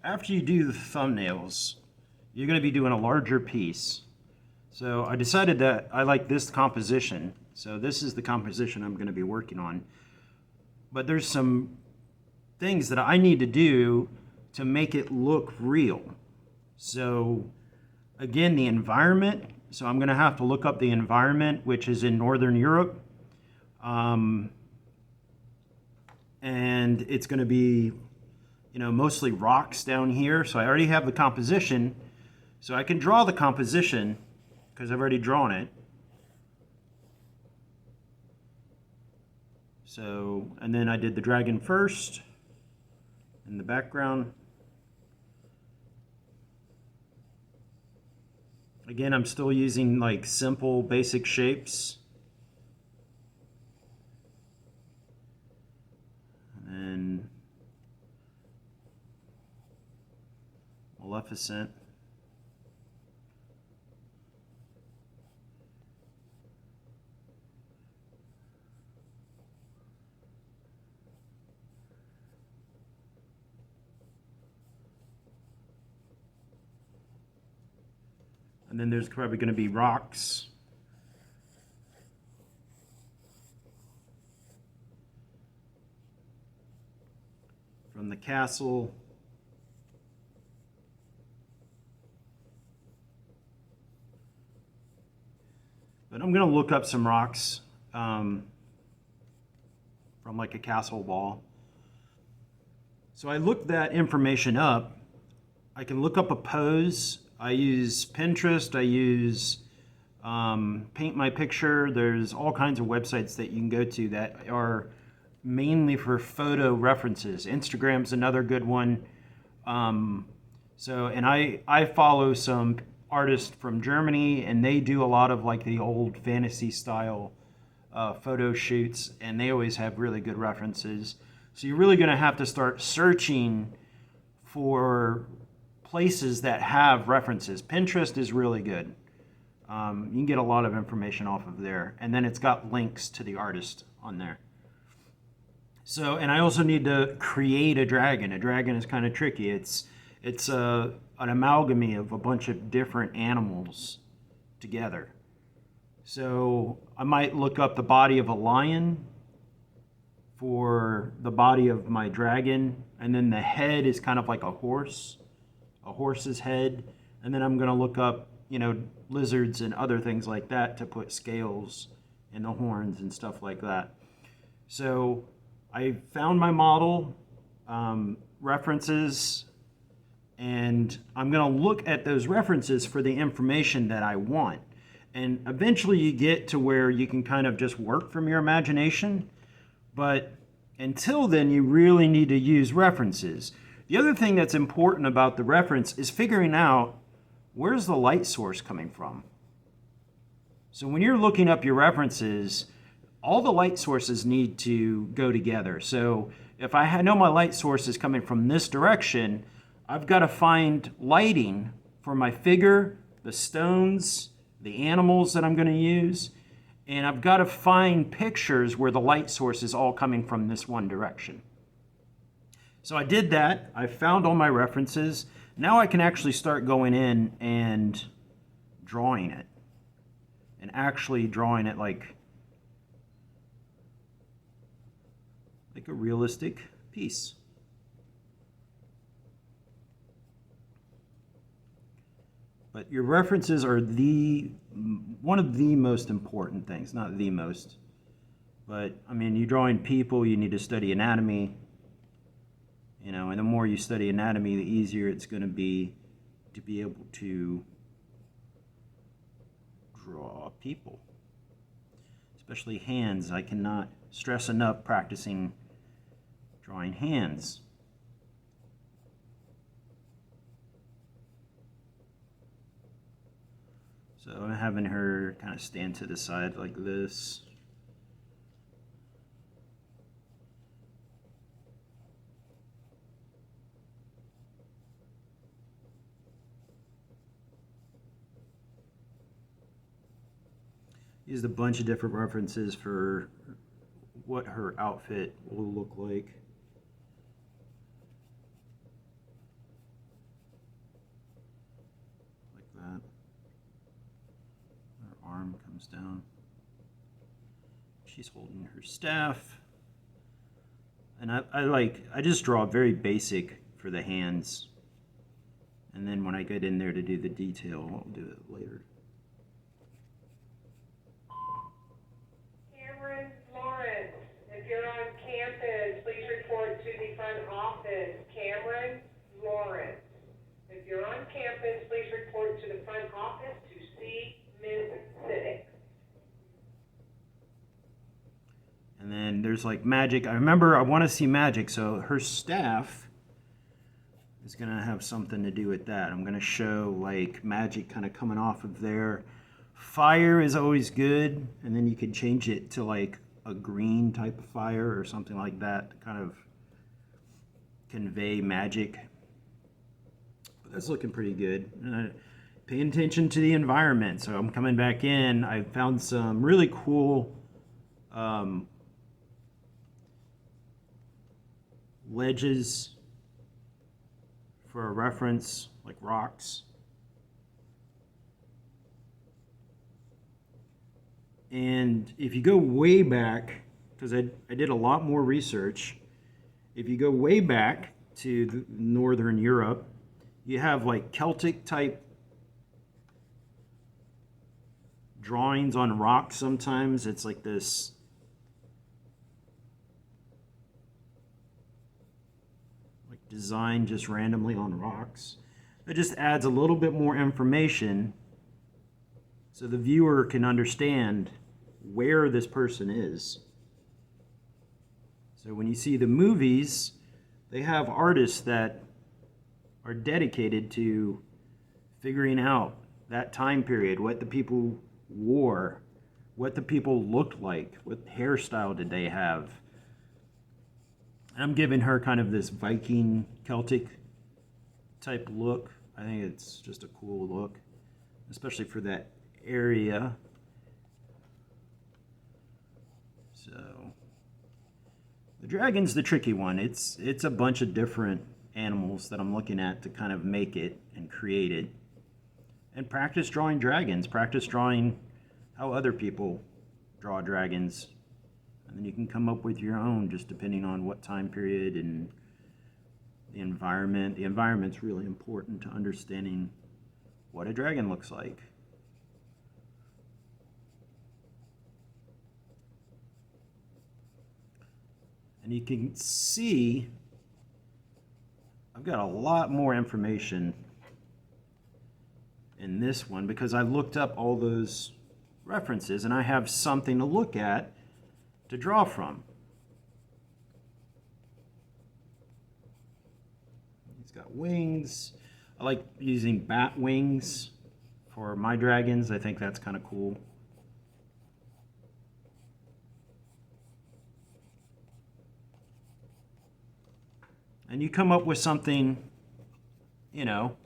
after you do the thumbnails, you're going to be doing a larger piece. So I decided that I like this composition. So this is the composition I'm going to be working on. But there's some things that I need to do to make it look real. So again, the environment. So I'm going to have to look up the environment, which is in Northern Europe. And it's going to be, mostly rocks down here. So I already have the composition. So I can draw the composition because I've already drawn it. So, and then I did the dragon first in the background. Again, I'm still using like simple basic shapes. And Maleficent. And then there's probably going to be rocks. From the castle. But I'm going to look up some rocks from like a castle wall. So I looked that information up. I can look up a pose. I use Pinterest. I use Paint My Picture. There's all kinds of websites that you can go to that are mainly for photo references. Instagram's another good one. And I follow some artists from Germany, and they do a lot of like the old fantasy style photo shoots, and they always have really good references. So you're really going to have to start searching for places that have references. Pinterest is really good. You can get a lot of information off of there, and then it's got links to the artist on there. So, and I also need to create a dragon. A dragon is kind of tricky. It's an amalgamy of a bunch of different animals together. So I might look up the body of a lion for the body of my dragon, and then the head is kind of like a horse's head, and then I'm going to look up, lizards and other things like that to put scales in the horns and stuff like that. So I found my model references, and I'm going to look at those references for the information that I want. And eventually you get to where you can kind of just work from your imagination, but until then you really need to use references. The other thing that's important about the reference is figuring out where's the light source coming from. So when you're looking up your references, all the light sources need to go together. So if I know my light source is coming from this direction, I've got to find lighting for my figure, the stones, the animals that I'm going to use, and I've got to find pictures where the light source is all coming from this one direction. So I did that. I found all my references. Now I can actually start going in and drawing it. And actually drawing it like a realistic piece. But your references are one of the most important things. Not the most. But, I mean, you're drawing people, you need to study anatomy. And the more you study anatomy, the easier it's going to be able to draw people. Especially hands. I cannot stress enough practicing drawing hands. So I'm having her kind of stand to the side like this. Used a bunch of different references for what her outfit will look like. down. She's holding her staff. And I just draw very basic for the hands. And then when I get in there to do the detail, I'll do it later. Cameron Lawrence, if you're on campus, please report to the front office. Cameron Lawrence, if you're on campus, please report to the front office to see Ms. Siddick. And then there's like magic. I remember I want to see magic, so her staff is going to have something to do with that. I'm going to show like magic kind of coming off of there. Fire is always good, and then you could change it to like a green type of fire or something like that to kind of convey magic. But that's looking pretty good. Paying attention to the environment. So I'm coming back in. I found some really cool ledges for a reference, like rocks. And if you go way back, because I did a lot more research, if you go way back to Northern Europe, you have like Celtic type drawings on rocks sometimes. It's like this design just randomly on rocks. It just adds a little bit more information so the viewer can understand where this person is. So when you see the movies, they have artists that are dedicated to figuring out that time period, what the people wore, what the people looked like, what hairstyle did they have. I'm giving her kind of this Viking Celtic type look. I think it's just a cool look, especially for that area. So the dragon's the tricky one. It's a bunch of different animals that I'm looking at to kind of make it and create it. And practice drawing dragons, practice drawing how other people draw dragons. And then you can come up with your own, just depending on what time period and the environment. The environment's really important to understanding what a dragon looks like. And you can see I've got a lot more information in this one because I looked up all those references and I have something to look at to draw from. He's got wings. I like using bat wings for my dragons. I think that's kind of cool. And you come up with something, you know,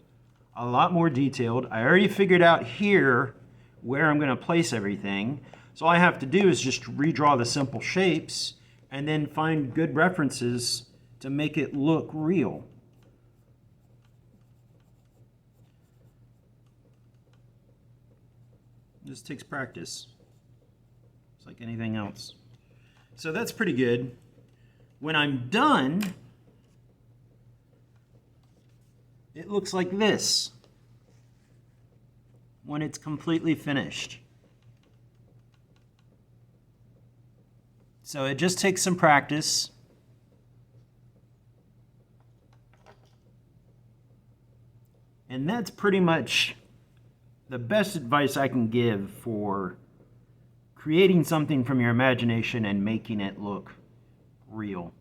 a lot more detailed. I already figured out here where I'm going to place everything. So all I have to do is just redraw the simple shapes and then find good references to make it look real. This takes practice. It's like anything else. So that's pretty good. When I'm done, it looks like this when it's completely finished. So it just takes some practice. And that's pretty much the best advice I can give for creating something from your imagination and making it look real.